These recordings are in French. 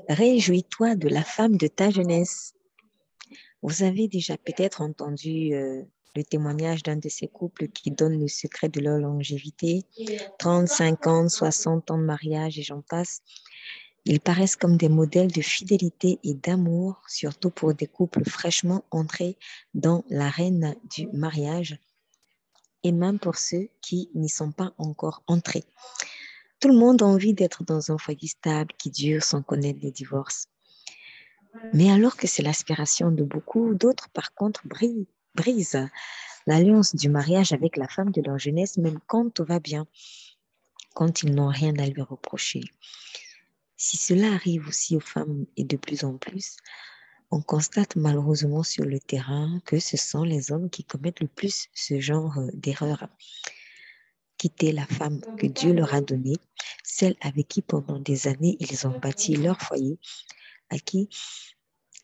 Réjouis-toi de la femme de ta jeunesse. Vous avez déjà peut-être entendu le témoignage d'un de ces couples qui donne le secret de leur longévité. 30, 50, 60 ans de mariage et j'en passe. Ils paraissent comme des modèles de fidélité et d'amour, surtout pour des couples fraîchement entrés dans l'arène du mariage et même pour ceux qui n'y sont pas encore entrés. Tout le monde a envie d'être dans un foyer stable qui dure sans connaître les divorces. Mais alors que c'est l'aspiration de beaucoup, d'autres par contre brisent l'alliance du mariage avec la femme de leur jeunesse, même quand tout va bien, quand ils n'ont rien à lui reprocher. Si cela arrive aussi aux femmes et de plus en plus, on constate malheureusement sur le terrain que ce sont les hommes qui commettent le plus ce genre d'erreurs. Quitter la femme que Dieu leur a donnée, celle avec qui pendant des années ils ont bâti leur foyer, à qui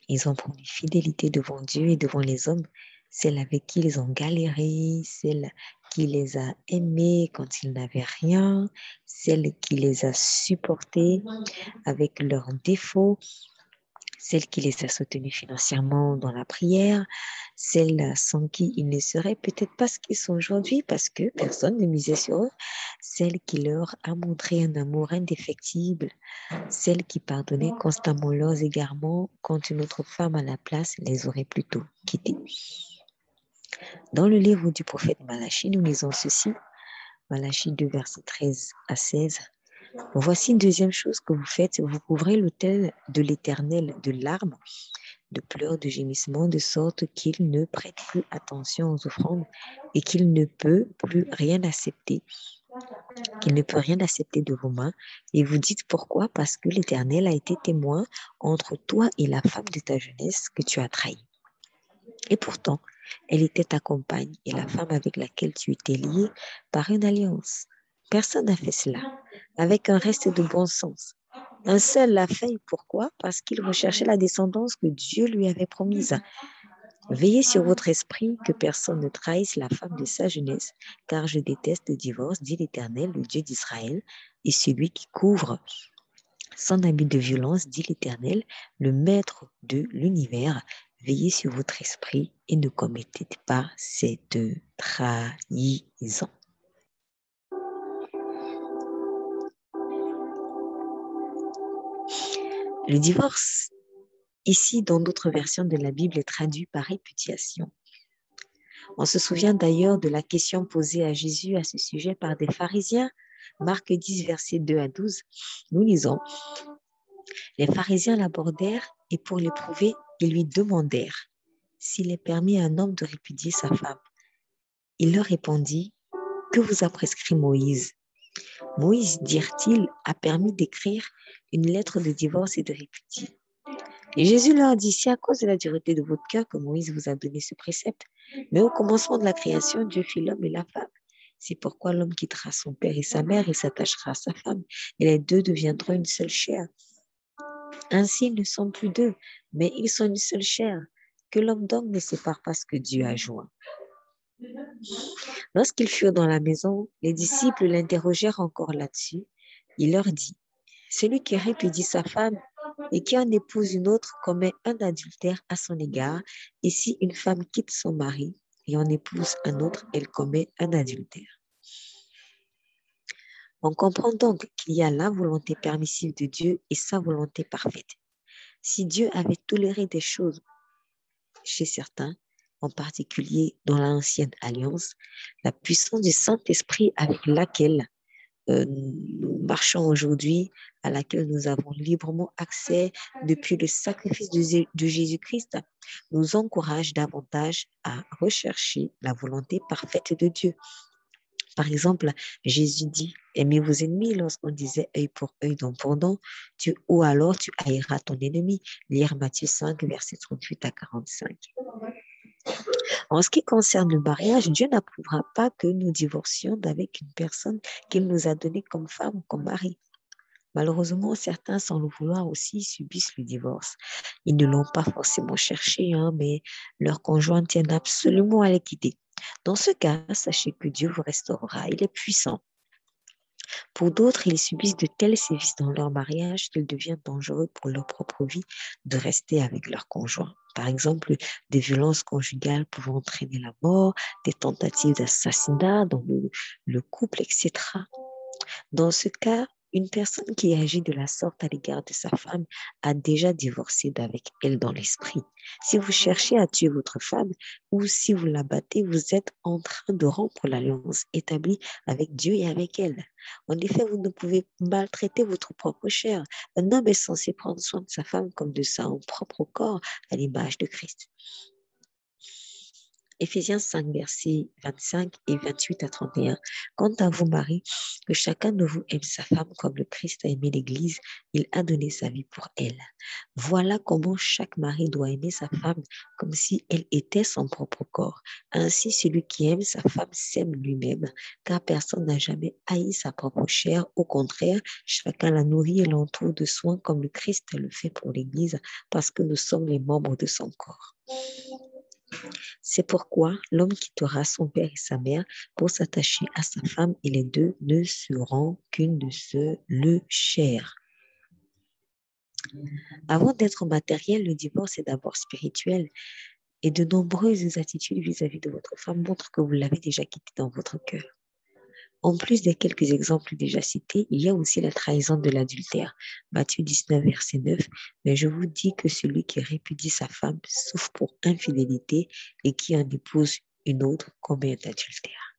ils ont promis fidélité devant Dieu et devant les hommes, celle avec qui ils ont galéré, celle qui les a aimés quand ils n'avaient rien, celle qui les a supportés avec leurs défauts, celle qui les a soutenus financièrement dans la prière, celle sans qui ils ne seraient peut-être pas ce qu'ils sont aujourd'hui parce que personne ne misait sur eux, celle qui leur a montré un amour indéfectible, celle qui pardonnait constamment leurs égarements quand une autre femme à la place les aurait plutôt quittés. Dans le livre du prophète Malachie, nous lisons ceci, Malachie 2, versets 13 à 16. Voici une deuxième chose que vous faites, vous couvrez l'autel de l'Éternel de larmes, de pleurs, de gémissements, de sorte qu'il ne prête plus attention aux offrandes et qu'il ne peut plus rien accepter, qu'il ne peut rien accepter de vos mains. Et vous dites pourquoi? Parce que l'Éternel a été témoin entre toi et la femme de ta jeunesse que tu as trahie. Et pourtant, elle était ta compagne et la femme avec laquelle tu étais lié par une alliance. Personne n'a fait cela avec un reste de bon sens. Un seul l'a fait. Pourquoi? Parce qu'il recherchait la descendance que Dieu lui avait promise. Veillez sur votre esprit que personne ne trahisse la femme de sa jeunesse, car je déteste le divorce, dit l'Éternel, le Dieu d'Israël, et celui qui couvre sans habit de violence, dit l'Éternel, le Maître de l'univers. Veillez sur votre esprit et ne commettez pas cette trahison. Le divorce, ici dans d'autres versions de la Bible, est traduit par répudiation. On se souvient d'ailleurs de la question posée à Jésus à ce sujet par des pharisiens. Marc 10, versets 2 à 12. Nous lisons, les pharisiens l'abordèrent et pour l'éprouver, ils lui demandèrent s'il est permis à un homme de répudier sa femme. Il leur répondit, que vous a prescrit Moïse? Moïse, dirent-ils, a permis d'écrire une lettre de divorce et de répudie. Et Jésus leur dit, c'est à cause de la dureté de votre cœur que Moïse vous a donné ce précepte. Mais au commencement de la création, Dieu fit l'homme et la femme. C'est pourquoi l'homme quittera son père et sa mère et s'attachera à sa femme. Et les deux deviendront une seule chair. Ainsi, ils ne sont plus deux, mais ils sont une seule chair. Que l'homme donc ne sépare pas ce que Dieu a joint. Lorsqu'ils furent dans la maison, les disciples l'interrogèrent encore là-dessus. Il leur dit, celui qui répudie sa femme et qui en épouse une autre commet un adultère à son égard. Et si une femme quitte son mari et en épouse un autre, elle commet un adultère. On comprend donc qu'il y a la volonté permissive de Dieu et sa volonté parfaite. Si Dieu avait toléré des choses chez certains, en particulier dans l'ancienne alliance, la puissance du Saint-Esprit avec laquelle nous marchons aujourd'hui, à laquelle nous avons librement accès depuis le sacrifice de Jésus-Christ, nous encourage davantage à rechercher la volonté parfaite de Dieu. Par exemple, Jésus dit, aimez vos ennemis lorsqu'on disait œil pour œil, dent pour dent, ou alors tu haïras ton ennemi. Lire Matthieu 5, versets 38 à 45. En ce qui concerne le mariage, Dieu n'approuvera pas que nous divorcions d'avec une personne qu'il nous a donnée comme femme ou comme mari. Malheureusement, certains, sans le vouloir aussi, subissent le divorce. Ils ne l'ont pas forcément cherché, mais leur conjoint tient absolument à les quitter. Dans ce cas, sachez que Dieu vous restaurera. Il est puissant. Pour d'autres, ils subissent de tels sévices dans leur mariage qu'il devient dangereux pour leur propre vie de rester avec leur conjoint. Par exemple, des violences conjugales pouvant entraîner la mort, des tentatives d'assassinat dans le couple, etc. Dans ce cas, une personne qui agit de la sorte à l'égard de sa femme a déjà divorcé d'avec elle dans l'esprit. Si vous cherchez à tuer votre femme ou si vous la battez, vous êtes en train de rompre l'alliance établie avec Dieu et avec elle. En effet, vous ne pouvez maltraiter votre propre chair. Un homme est censé prendre soin de sa femme comme de son propre corps à l'image de Christ. Éphésiens 5, versets 25 et 28 à 31. Quant à vous, Marie, que chacun de vous aime sa femme comme le Christ a aimé l'Église, il a donné sa vie pour elle. Voilà comment chaque mari doit aimer sa femme comme si elle était son propre corps. Ainsi, celui qui aime sa femme s'aime lui-même, car personne n'a jamais haï sa propre chair. Au contraire, chacun la nourrit et l'entoure de soins comme le Christ le fait pour l'Église, parce que nous sommes les membres de son corps. C'est pourquoi l'homme quittera son père et sa mère pour s'attacher à sa femme et les deux ne seront qu'une de seule chair. Avant d'être matériel, le divorce est d'abord spirituel et de nombreuses attitudes vis-à-vis de votre femme montrent que vous l'avez déjà quittée dans votre cœur. En plus des quelques exemples déjà cités, il y a aussi la trahison de l'adultère. Matthieu 19, verset 9. Mais je vous dis que celui qui répudie sa femme souffre pour infidélité et qui en épouse une autre commet un adultère.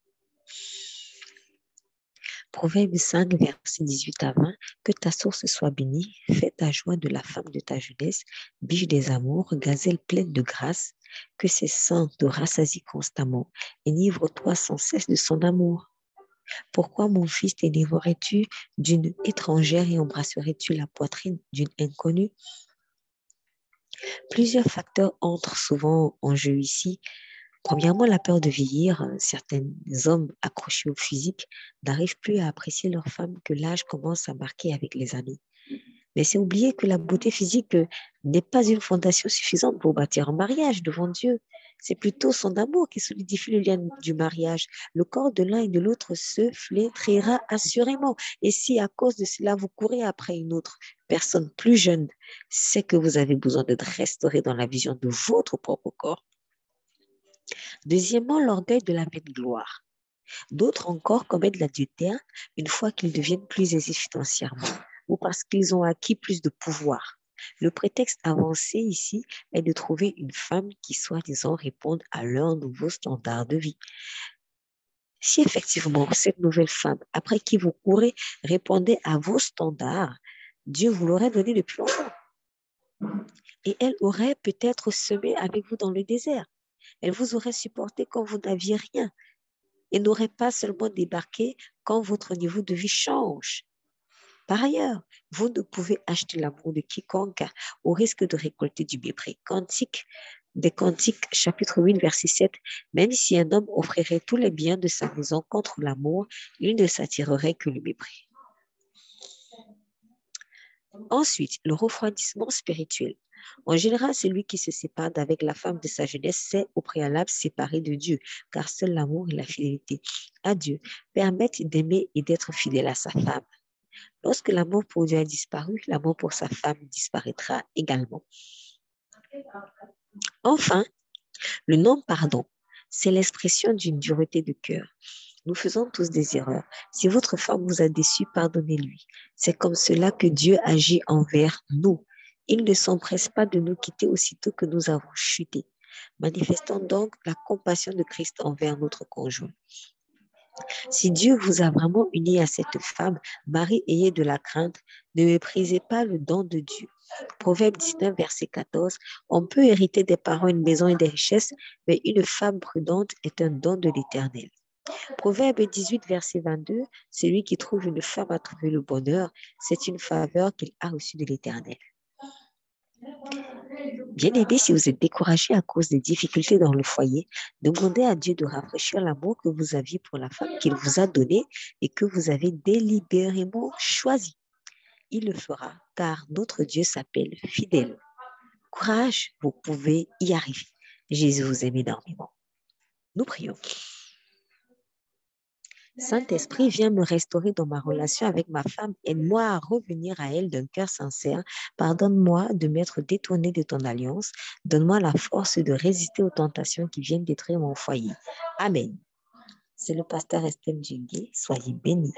Proverbe 5, verset 18 à 20. Que ta source soit bénie, fais ta joie de la femme de ta jeunesse, biche des amours, gazelle pleine de grâce, que ses seins te rassasient constamment, enivre-toi sans cesse de son amour. Pourquoi, mon fils, t'énerverais-tu d'une étrangère et embrasserais-tu la poitrine d'une inconnue? Plusieurs facteurs entrent souvent en jeu ici. Premièrement, la peur de vieillir. Certains hommes accrochés au physique n'arrivent plus à apprécier leur femme que l'âge commence à marquer avec les années. Mais c'est oublier que la beauté physique n'est pas une fondation suffisante pour bâtir un mariage devant Dieu. C'est plutôt son amour qui solidifie le lien du mariage. Le corps de l'un et de l'autre se flétrira assurément. Et si à cause de cela, vous courez après une autre personne plus jeune, c'est que vous avez besoin d'être restauré dans la vision de votre propre corps. Deuxièmement, l'orgueil de la vaine gloire. D'autres encore commettent l'adultère une fois qu'ils deviennent plus aisés financièrement ou parce qu'ils ont acquis plus de pouvoir. Le prétexte avancé ici est de trouver une femme qui, soi-disant, réponde à leurs nouveaux standards de vie. Si effectivement cette nouvelle femme, après qui vous courez, répondait à vos standards, Dieu vous l'aurait donné depuis longtemps. Et elle aurait peut-être semé avec vous dans le désert. Elle vous aurait supporté quand vous n'aviez rien et n'aurait pas seulement débarqué quand votre niveau de vie change. Par ailleurs, vous ne pouvez acheter l'amour de quiconque au risque de récolter du mépris. Des Cantiques, chapitre 8, verset 7. Même si un homme offrirait tous les biens de sa maison contre l'amour, il ne s'attirerait que le mépris. Ensuite, le refroidissement spirituel. En général, celui qui se sépare d'avec la femme de sa jeunesse s'est au préalable séparé de Dieu, car seul l'amour et la fidélité à Dieu permettent d'aimer et d'être fidèle à sa femme. Lorsque l'amour pour Dieu a disparu, l'amour pour sa femme disparaîtra également. Enfin, le non-pardon, c'est l'expression d'une dureté de cœur. Nous faisons tous des erreurs. Si votre femme vous a déçu, pardonnez-lui. C'est comme cela que Dieu agit envers nous. Il ne s'empresse pas de nous quitter aussitôt que nous avons chuté. Manifestons donc la compassion de Christ envers notre conjoint. Si Dieu vous a vraiment uni à cette femme, Marie, ayez de la crainte, ne méprisez pas le don de Dieu. Proverbe 19, verset 14, on peut hériter des parents une maison et des richesses, mais une femme prudente est un don de l'Éternel. Proverbe 18, verset 22, celui qui trouve une femme a trouvé le bonheur, c'est une faveur qu'il a reçue de l'Éternel. Bien-aimé, si vous êtes découragé à cause des difficultés dans le foyer, demandez à Dieu de rafraîchir l'amour que vous aviez pour la femme qu'il vous a donnée et que vous avez délibérément choisi. Il le fera, car notre Dieu s'appelle fidèle. Courage, vous pouvez y arriver. Jésus vous aime énormément. Nous prions. Saint-Esprit, viens me restaurer dans ma relation avec ma femme. Aide-moi à revenir à elle d'un cœur sincère. Pardonne-moi de m'être détourné de ton alliance. Donne-moi la force de résister aux tentations qui viennent détruire mon foyer. Amen. C'est le pasteur Estelle Djingué. Soyez bénis.